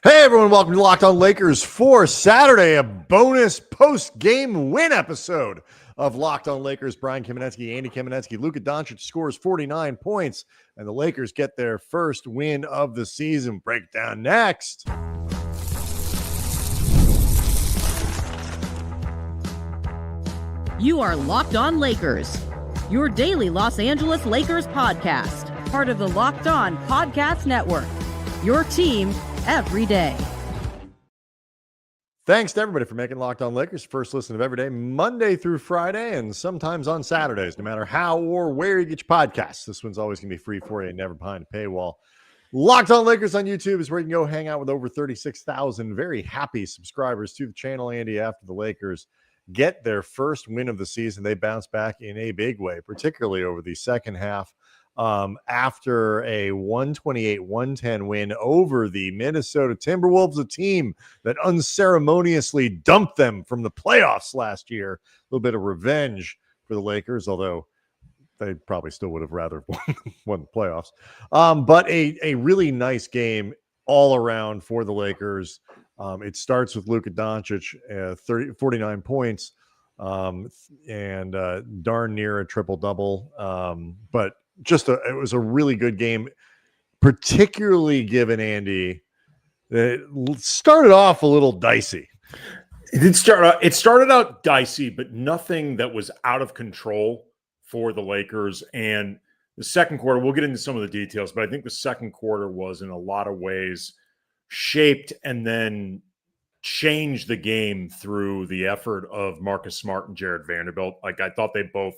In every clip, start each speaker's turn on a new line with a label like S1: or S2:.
S1: Hey everyone, welcome to Locked On Lakers for Saturday, a bonus post-game win episode of Locked On Lakers. Brian Kamenetsky, Andy Kamenetsky, Luka Dončić scores 49 points, and the Lakers get their first win of the season. Breakdown next.
S2: You are Locked On Lakers, your daily Los Angeles Lakers podcast, part of the Locked On Podcast Network, your team every day.
S1: Thanks to everybody for making Locked On Lakers first listen of every day, Monday through Friday, and sometimes on Saturdays, no matter how or where you get your podcasts. This one's always going to be free for you and never behind a paywall. Locked On Lakers on YouTube is where you can go hang out with over 36,000 very happy subscribers to the channel, Andy, after the Lakers get their first win of the season. They bounce back in a big way, particularly over the second half. After a 128-110 win over the Minnesota Timberwolves, a team that unceremoniously dumped them from the playoffs last year. A little bit of revenge for the Lakers, although they probably still would have rather won the playoffs. But a really nice game all around for the Lakers. It starts with Luka Dončić, 49 points, and darn near a triple-double. But it was a really good game, particularly given, Andy, that it started off a little dicey.
S3: It started out dicey, but nothing that was out of control for the Lakers. And the second quarter, we'll get into some of the details, but I think the second quarter was in a lot of ways shaped and then changed the game through the effort of Marcus Smart and Jared Vanderbilt. Like, I thought they both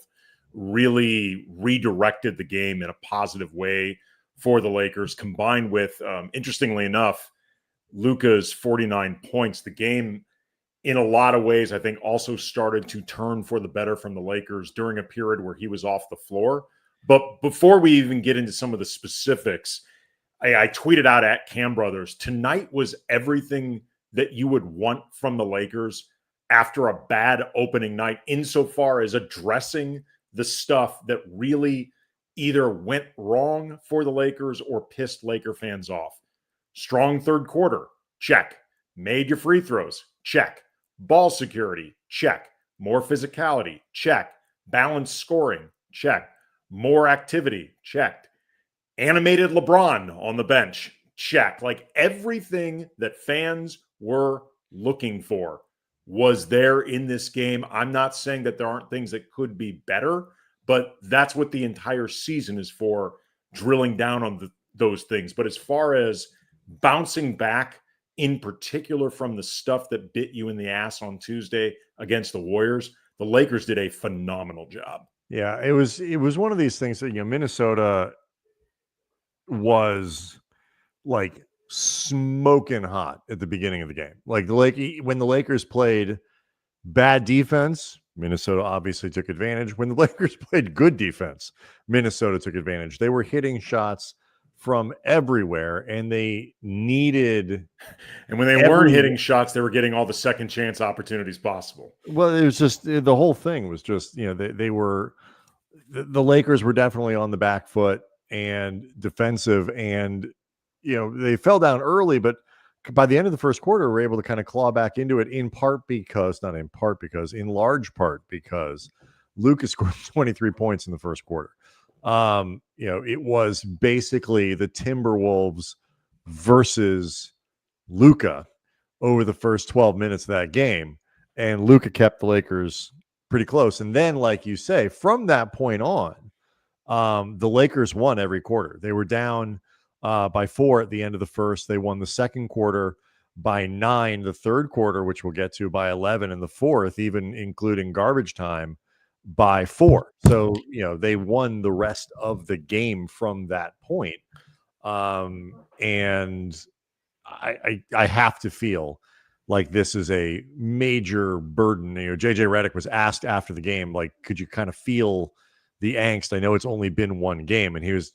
S3: really redirected the game in a positive way for the Lakers, combined with, interestingly enough, Luka's 49 points. The game, in a lot of ways, I think also started to turn for the better from the Lakers during a period where he was off the floor. But before we even get into some of the specifics, I tweeted out at Cam Brothers, tonight was everything that you would want from the Lakers after a bad opening night, insofar as addressing the stuff that really either went wrong for the Lakers or pissed Laker fans off. Strong third quarter, check. Made your free throws, check. Ball security, check. More physicality, check. Balanced scoring, check. More activity, checked. Animated LeBron on the bench, check. Like, everything that fans were looking for was there in this game. I'm not saying that there aren't things that could be better, but that's what the entire season is for, drilling down on those things. But as far as bouncing back, in particular from the stuff that bit you in the ass on Tuesday against the Warriors, the Lakers did a phenomenal job.
S1: Yeah, it was one of these things that, Minnesota was like smoking hot at the beginning of the game. Like, when the Lakers played bad defense, Minnesota obviously took advantage. When the Lakers played good defense, Minnesota took advantage. They were hitting shots from everywhere, and they needed. And
S3: when they weren't hitting shots, they were getting all the second chance opportunities possible.
S1: Well, it was just, the whole thing was just, the Lakers were definitely on the back foot and defensive, and they fell down early, but by the end of the first quarter, we're able to kind of claw back into it, in large part because Luka scored 23 points in the first quarter. It was basically the Timberwolves versus Luka over the first 12 minutes of that game, and Luka kept the Lakers pretty close. And then, like you say, from that point on, the Lakers won every quarter. They were down by 4 at the end of the first. They won the second quarter by 9, the third quarter, which we'll get to, by 11, and the fourth, even including garbage time, by 4. So, they won the rest of the game from that point. And I have to feel like this is a major burden. JJ Redick was asked after the game, like, could you kind of feel the angst? I know it's only been one game, and he was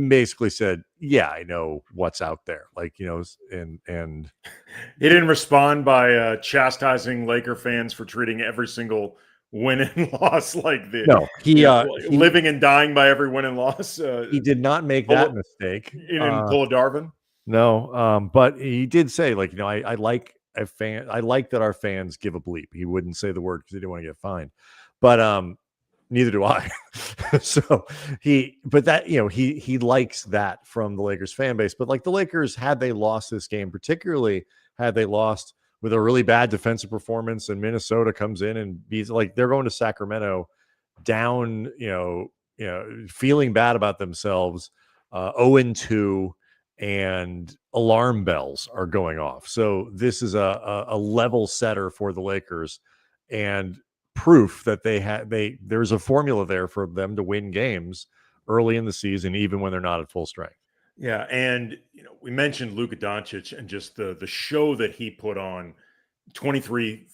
S1: basically said, yeah, I know what's out there. Like, and
S3: he didn't respond by chastising Laker fans for treating every single win and loss like this.
S1: No, he
S3: living and dying by every win and loss.
S1: He did not make that mistake.
S3: He didn't pull a Darvin.
S1: No, but he did say, like, I like I like that our fans give a bleep. He wouldn't say the word because he didn't want to get fined, but neither do I. So but that, he likes that from the Lakers fan base. But like the Lakers, had they lost this game, particularly had they lost with a really bad defensive performance, and Minnesota comes in and beats, like, they're going to Sacramento down, feeling bad about themselves, 0-2, and alarm bells are going off. So this is a level setter for the Lakers, and proof that there's a formula there for them to win games early in the season, even when they're not at full strength.
S3: Yeah, and we mentioned Luka Dončić and just the show that he put on. 23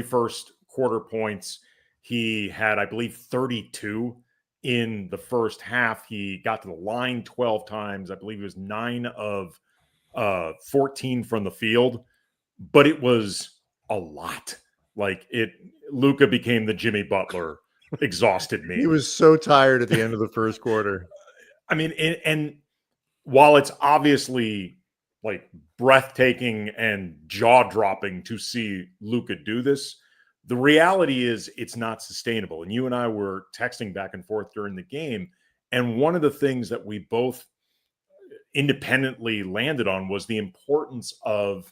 S3: first quarter points. He had, I believe, 32 in the first half. He got to the line 12 times. I believe it was 9 of 14 from the field, but it was a lot. Like, Luka became the Jimmy Butler exhausted me.
S1: He was so tired at the end of the first quarter.
S3: I mean, and while it's obviously like breathtaking and jaw-dropping to see Luka do this, the reality is it's not sustainable. And you and I were texting back and forth during the game, and one of the things that we both independently landed on was the importance of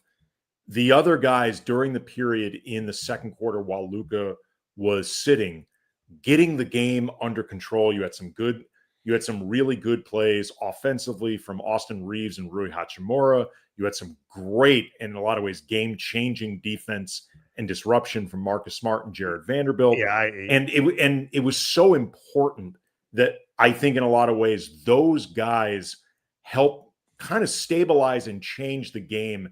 S3: the other guys during the period in the second quarter while Luka was sitting, getting the game under control. You had some really good plays offensively from Austin Reaves and Rui Hachimura. You had some great, in a lot of ways, game-changing defense and disruption from Marcus Smart and Jared Vanderbilt.
S1: Yeah,
S3: and it was so important that I think in a lot of ways those guys help kind of stabilize and change the game,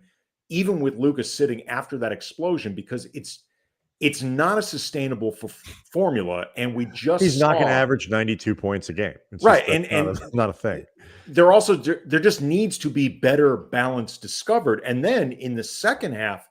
S3: even with Luka sitting after that explosion, because it's not a sustainable formula, and
S1: he's not going to average 92 points a game. It's
S3: right,
S1: just, not a thing.
S3: There just needs to be better balance discovered, and then in the second half,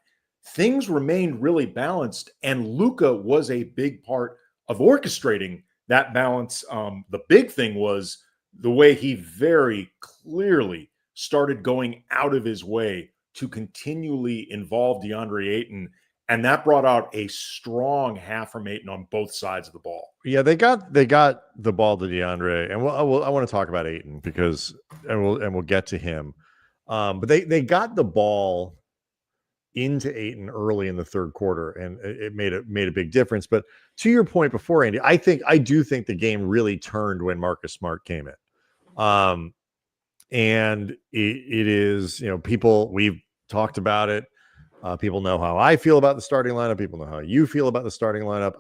S3: things remained really balanced, and Luka was a big part of orchestrating that balance. The big thing was the way he very clearly started going out of his way to continually involve DeAndre Ayton. And that brought out a strong half from Ayton on both sides of the ball.
S1: Yeah, they got the ball to DeAndre, and I want to talk about Ayton because we'll get to him. But they got the ball into Ayton early in the third quarter, and it made a big difference. But to your point before, Andy, I do think the game really turned when Marcus Smart came in. And it is, people, we've talked about it. People know how I feel about the starting lineup. People know how you feel about the starting lineup.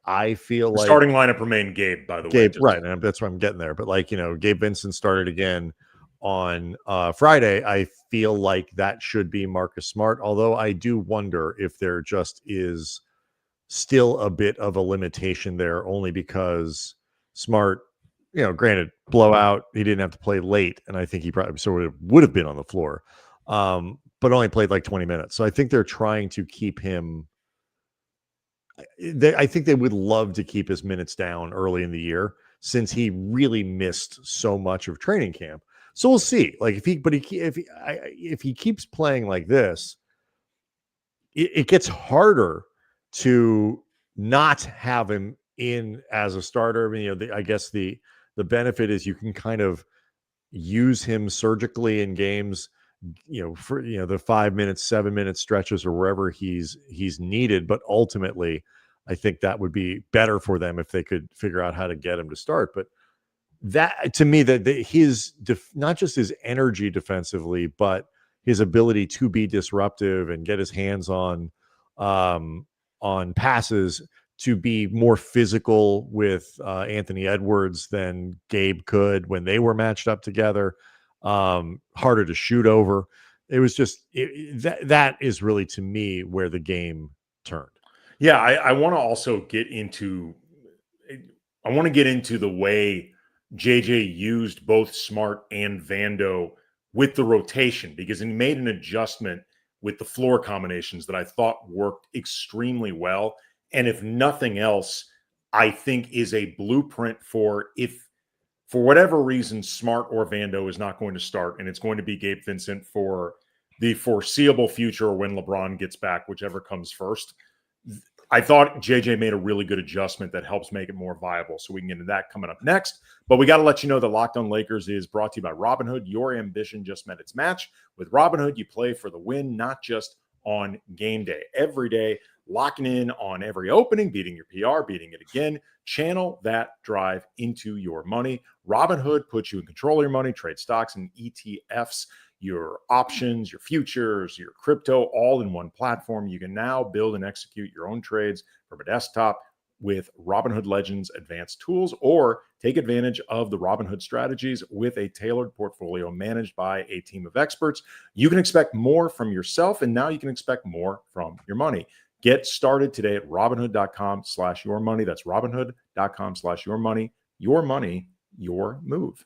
S1: I feel like
S3: starting lineup remained Gabe, by the way.
S1: Right, and that's why I'm getting there. But Gabe Vincent started again on Friday. I feel like that should be Marcus Smart, although I do wonder if there just is still a bit of a limitation there, only because Smart, granted, blowout, he didn't have to play late, and I think he probably sort of would have been on the floor. But only played like 20 minutes. So I think they're trying to keep him. I think they would love to keep his minutes down early in the year, since he really missed so much of training camp. So we'll see. Like if he keeps playing like this, it gets harder to not have him in as a starter. I mean, I guess the benefit is you can kind of use him surgically in games, for the 5 minutes, 7 minute stretches or wherever he's needed. But ultimately, I think that would be better for them if they could figure out how to get him to start. But that, to me, that his not just his energy defensively, but his ability to be disruptive and get his hands on passes, to be more physical with Anthony Edwards than Gabe could when they were matched up together. Harder to shoot over. It was just that is really, to me, where the game turned.
S3: Yeah, I want to also get into the way JJ used both Smart and Vando with the rotation, because he made an adjustment with the floor combinations that I thought worked extremely well. And if nothing else, I think is a blueprint for for whatever reason, Smart or Vando is not going to start, and it's going to be Gabe Vincent for the foreseeable future when LeBron gets back, whichever comes first. I thought JJ made a really good adjustment that helps make it more viable. So we can get into that coming up next. But we got to let you know that Locked On Lakers is brought to you by Robinhood. Your ambition just met its match. With Robinhood, you play for the win, not just on game day. Every day, locking in on every opening, beating your PR, beating it again. Channel that drive into your money. Robinhood puts you in control of your money, trade stocks and ETFs, your options, your futures, your crypto, all in one platform. You can now build and execute your own trades from a desktop with Robinhood Legends advanced tools, or take advantage of the Robinhood strategies with a tailored portfolio managed by a team of experts. You can expect more from yourself, and now you can expect more from your money. Get started today at Robinhood.com/yourmoney. That's Robinhood.com/yourmoney. Your money, your move.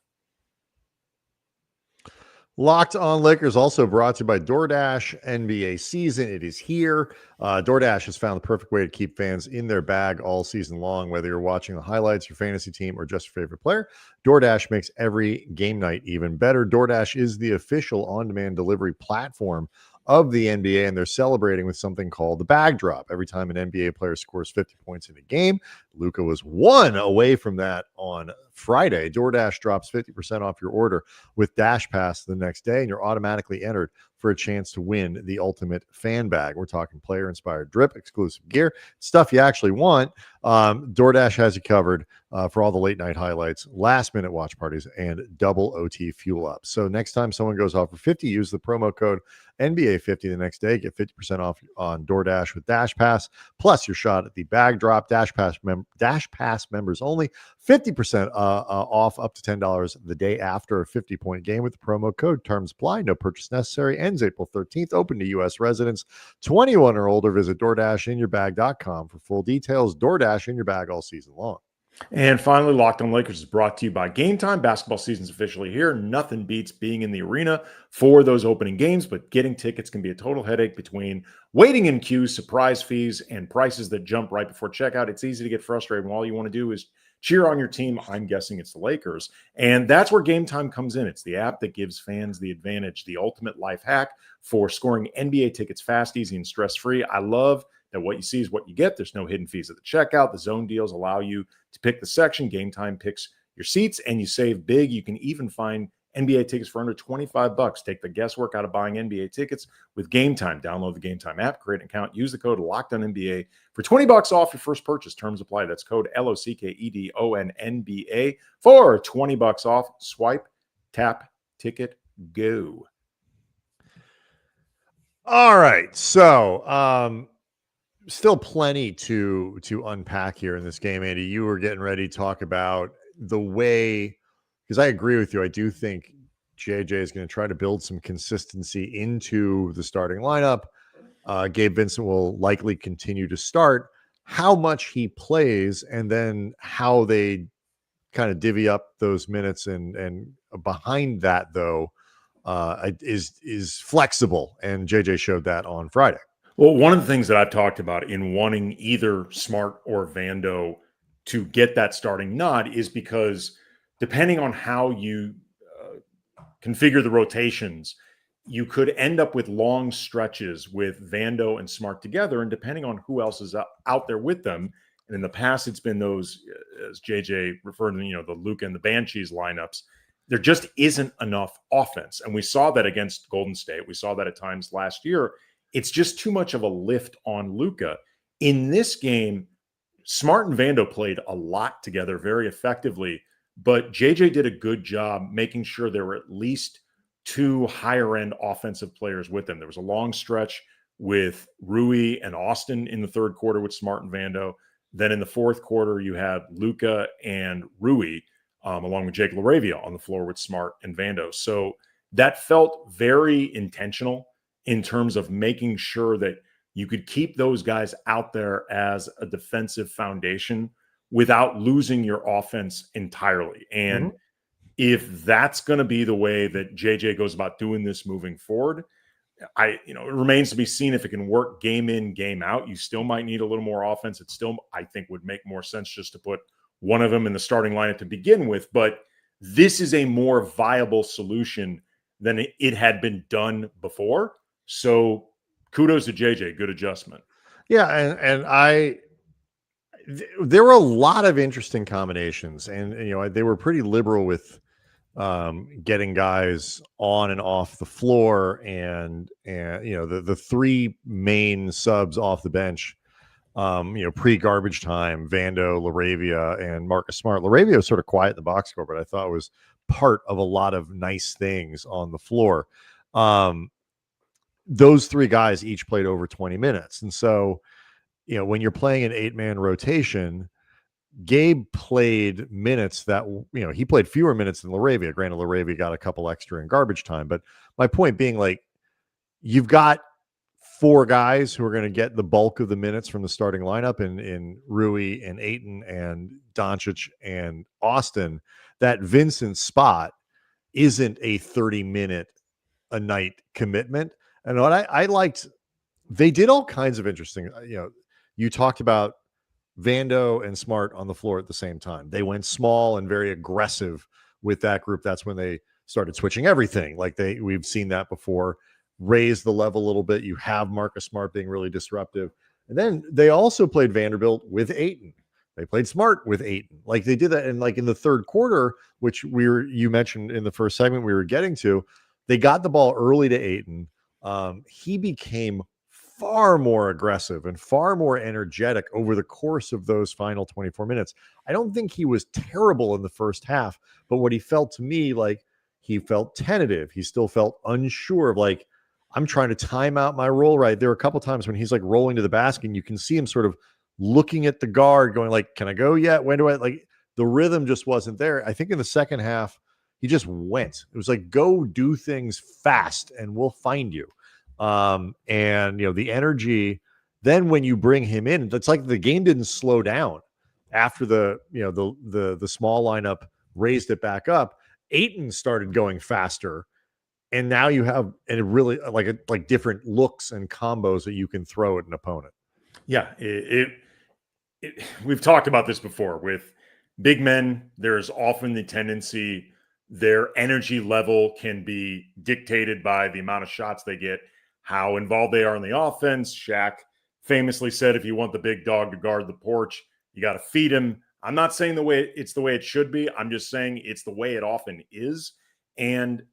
S1: Locked On Lakers also brought to you by DoorDash. NBA season, it is here. DoorDash has found the perfect way to keep fans in their bag all season long, whether you're watching the highlights, your fantasy team, or just your favorite player. DoorDash makes every game night even better. DoorDash is the official on-demand delivery platform of the NBA, and they're celebrating with something called the bag drop. Every time an NBA player scores 50 points in a game, Luka was one away from that on Friday. DoorDash drops 50% off your order with Dash Pass the next day, and you're automatically entered for a chance to win the ultimate fan bag. We're talking player-inspired drip, exclusive gear, stuff you actually want. DoorDash has you covered for all the late-night highlights, last-minute watch parties, and double OT fuel up. So next time someone goes off for 50, use the promo code NBA50 the next day. Get 50% off on DoorDash with Dash Pass, plus your shot at the bag drop. Dash Pass members only. 50% off up to $10 the day after a 50-point game with the promo code. Terms apply. No purchase necessary. Ends April 13th. Open to U.S. residents 21 or older. Visit DoorDashInYourBag.com for full details. DoorDash in your bag all season long.
S3: And finally, Locked On Lakers is brought to you by Game Time. Basketball season's officially here. Nothing beats being in the arena for those opening games, but getting tickets can be a total headache between waiting in queues, surprise fees, and prices that jump right before checkout. It's easy to get frustrated when all you want to do is cheer on your team. I'm guessing it's the Lakers. And that's where Game Time comes in. It's the app that gives fans the advantage, the ultimate life hack for scoring NBA tickets fast, easy, and stress-free. I love that what you see is what you get. There's no hidden fees at the checkout. The zone deals allow you to pick the section. Game Time picks your seats, and you save big. You can even find NBA tickets for under $25. Take the guesswork out of buying NBA tickets with Game Time. Download the Game Time app, create an account, use the code LOCKEDONNBA for $20 off your first purchase. Terms apply. That's code LOCKEDONNBA for $20 off. Swipe, tap, ticket, go.
S1: All right. So, still plenty to unpack here in this game, Andy. You were getting ready to talk about the way, because I agree with you. I do think JJ is going to try to build some consistency into the starting lineup. Gabe Vincent will likely continue to start. How much he plays, and then how they kind of divvy up those minutes, and behind that though is flexible, and JJ showed that on Friday.
S3: Well, one of the things that I've talked about in wanting either Smart or Vando to get that starting nod is because depending on how you configure the rotations, you could end up with long stretches with Vando and Smart together. And depending on who else is out there with them, and in the past, it's been those, as JJ referred to, the Luka and the Banshees lineups, there just isn't enough offense. And we saw that against Golden State. We saw that at times last year. It's just too much of a lift on Luka. In this game, Smart and Vando played a lot together very effectively, but JJ did a good job making sure there were at least two higher-end offensive players with them. There was a long stretch with Rui and Austin in the third quarter with Smart and Vando. Then in the fourth quarter, you had Luka and Rui, along with Jake LaRavia on the floor with Smart and Vando. So that felt very intentional in terms of making sure that you could keep those guys out there as a defensive foundation without losing your offense entirely. And if that's going to be the way that JJ goes about doing this moving forward, it remains to be seen if it can work game in, game out. You still might need a little more offense. It still, I think, would make more sense just to put one of them in the starting lineup to begin with. But this is a more viable solution than it had been done before. So kudos to JJ, good adjustment.
S1: Yeah, and there were a lot of interesting combinations, and they were pretty liberal with getting guys on and off the floor, and the three main subs off the bench. Pre-garbage time, Vando, LaRavia, and Marcus Smart. LaRavia was sort of quiet in the box score, but I thought was part of a lot of nice things on the floor. Those three guys each played over 20 minutes. And so, when you're playing an 8-man rotation, Gabe played minutes that, he played fewer minutes than LaRavia. Granted, LaRavia got a couple extra in garbage time. But my point being, like, you've got four guys who are going to get the bulk of the minutes from the starting lineup in Rui and Ayton and Dončić and Austin. That Vincent spot isn't a 30-minute a night commitment. And what I liked, they did all kinds of interesting, you talked about Vando and Smart on the floor at the same time. They went small and very aggressive with that group. That's when they started switching everything. Like we've seen that before. Raise the level a little bit. You have Marcus Smart being really disruptive. And then they also played Vanderbilt with Ayton. They played Smart with Ayton. Like they did that. And like in the third quarter, which you mentioned in the first segment we were getting to, they got the ball early to Ayton. He became far more aggressive and far more energetic over the course of those final 24 minutes. I don't think he was terrible in the first half, but what he felt to me, like he felt tentative. He still felt unsure of, like, I'm trying to time out my roll right. There were a couple times when he's like rolling to the basket and you can see him sort of looking at the guard going like, can I go yet? When do I, like, the rhythm just wasn't there. I think in the second half, he just went. It was like, go do things fast and we'll find you. And the energy, then when you bring him in, it's like the game didn't slow down after the small lineup raised it back up. Ayton started going faster. And now you have really like different looks and combos that you can throw at an opponent.
S3: Yeah, we've talked about this before. With big men, there's often the tendency their energy level can be dictated by the amount of shots they get, how involved they are in the offense. Shaq famously said, if you want the big dog to guard the porch, you got to feed him. I'm not saying it's the way it should be. I'm just saying it's the way it often is. And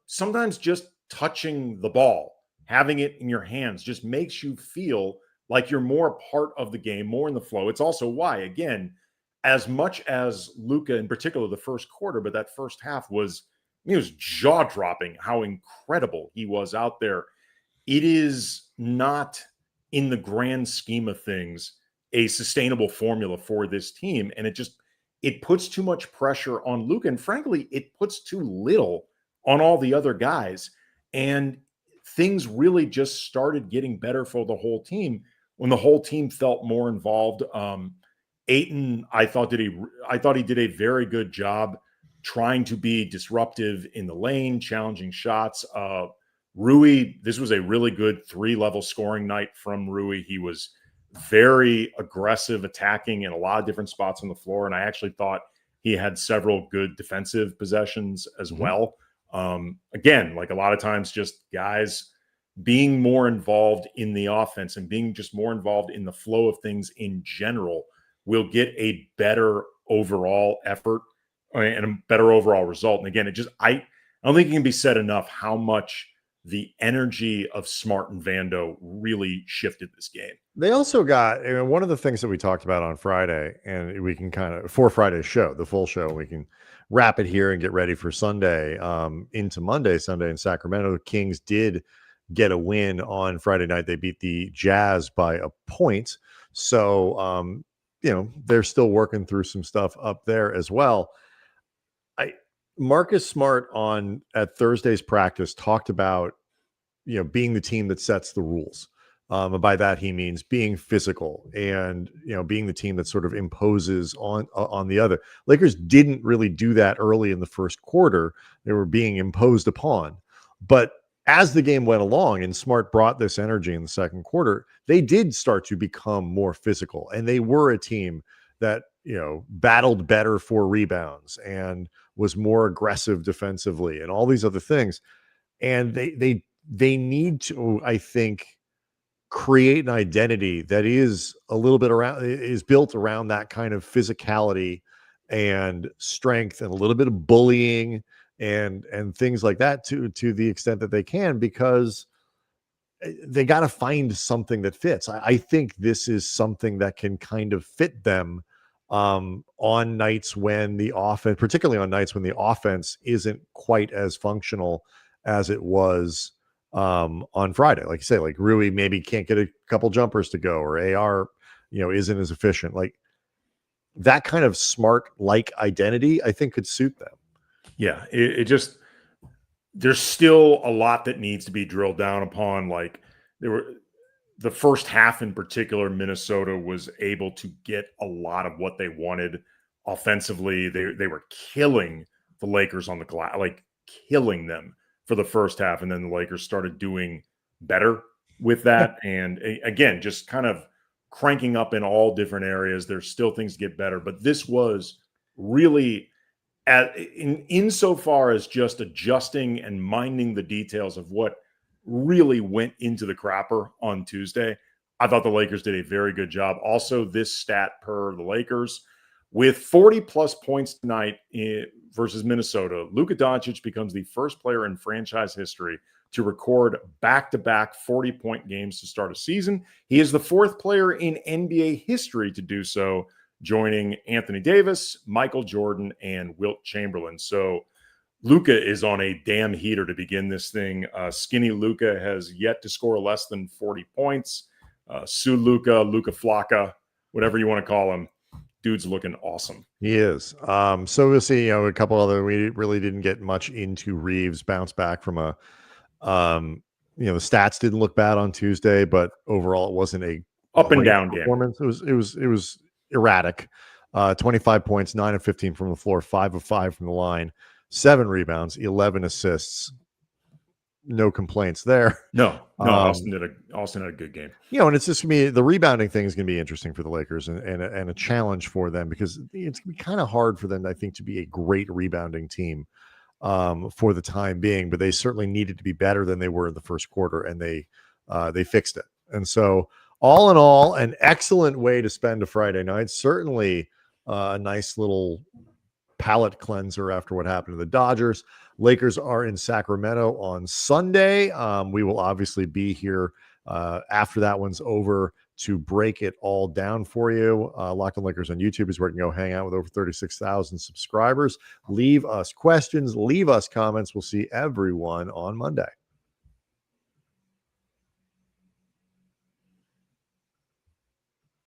S3: sometimes just touching the ball, having it in your hands just makes you feel like you're more a part of the game, more in the flow. It's also why, again, as much as Luka in particular, the first quarter, but that first half was jaw-dropping how incredible he was out there. It is not, in the grand scheme of things, a sustainable formula for this team. And it puts too much pressure on Luka. And frankly, it puts too little on all the other guys. And things really just started getting better for the whole team when the whole team felt more involved. Ayton, I thought he did a very good job trying to be disruptive in the lane, challenging shots. Rui, this was a really good 3-level scoring night from Rui. He was very aggressive, attacking in a lot of different spots on the floor. And I actually thought he had several good defensive possessions as well. Again, like a lot of times, just guys being more involved in the offense and being just more involved in the flow of things in general will get a better overall effort and a better overall result. And again, I don't think it can be said enough how much the energy of Smart and Vando really shifted this game.
S1: They also got, one of the things that we talked about on Friday, and we can kind of, for Friday's show, the full show, we can wrap it here and get ready for Sunday, into Sunday in Sacramento. The Kings did get a win on Friday night. They beat the Jazz by a point. So, they're still working through some stuff up there as well. Marcus Smart at Thursday's practice talked about, being the team that sets the rules. And by that, he means being physical and, being the team that sort of imposes on the other. Lakers didn't really do that early in the first quarter. They were being imposed upon. But as the game went along and Smart brought this energy in the second quarter, they did start to become more physical. And they were a team that, battled better for rebounds and was more aggressive defensively and all these other things. And they need to, I think, create an identity that is a little bit is built around that kind of physicality and strength and a little bit of bullying and things like that to the extent that they can, because they got to find something that fits. I think this is something that can kind of fit them on nights when the offense, particularly on nights when the offense isn't quite as functional as it was on Friday. Like you say, like Rui maybe can't get a couple jumpers to go, or AR, isn't as efficient. Like that kind of smart like identity, I think could suit them.
S3: Yeah, it just, there's still a lot that needs to be drilled down upon. Like the first half in particular, Minnesota was able to get a lot of what they wanted offensively. They were killing the Lakers on the glass, like killing them for the first half. And then the Lakers started doing better with that. And again, just kind of cranking up in all different areas. There's still things to get better, but this was really insofar as just adjusting and minding the details of what really went into the crapper on Tuesday. I thought the Lakers did a very good job. Also, this stat per the Lakers, with 40 plus points tonight versus Minnesota, Luka Dončić becomes the first player in franchise history to record back-to-back 40-point games to start a season. He is the fourth player in NBA history to do so, joining Anthony Davis, Michael Jordan, and Wilt Chamberlain. So Luka is on a damn heater to begin this thing. Skinny Luka has yet to score less than 40 points. Sue Luka, Luka Flocka, whatever you want to call him, dude's looking awesome.
S1: He is. So we'll see, a couple other, we really didn't get much into Reaves bounce back from the stats didn't look bad on Tuesday, but overall it wasn't a
S3: up and down
S1: performance. It was erratic. 25 points, 9 of 15 from the floor, 5 of 5 from the line, 7 rebounds, 11 assists. No complaints there.
S3: No, Austin had a good game.
S1: And it's just me. The rebounding thing is going to be interesting for the Lakers and a challenge for them, because it's going to be kind of hard for them, I think, to be a great rebounding team for the time being. But they certainly needed to be better than they were in the first quarter, and they fixed it. And so, all in all, an excellent way to spend a Friday night. Certainly a nice little palate cleanser after what happened to the Dodgers. Lakers are in Sacramento on Sunday. We will obviously be here after that one's over to break it all down for you. Locked On Lakers on YouTube is where you can go hang out with over 36,000 subscribers. Leave us questions, leave us comments. We'll see everyone on Monday.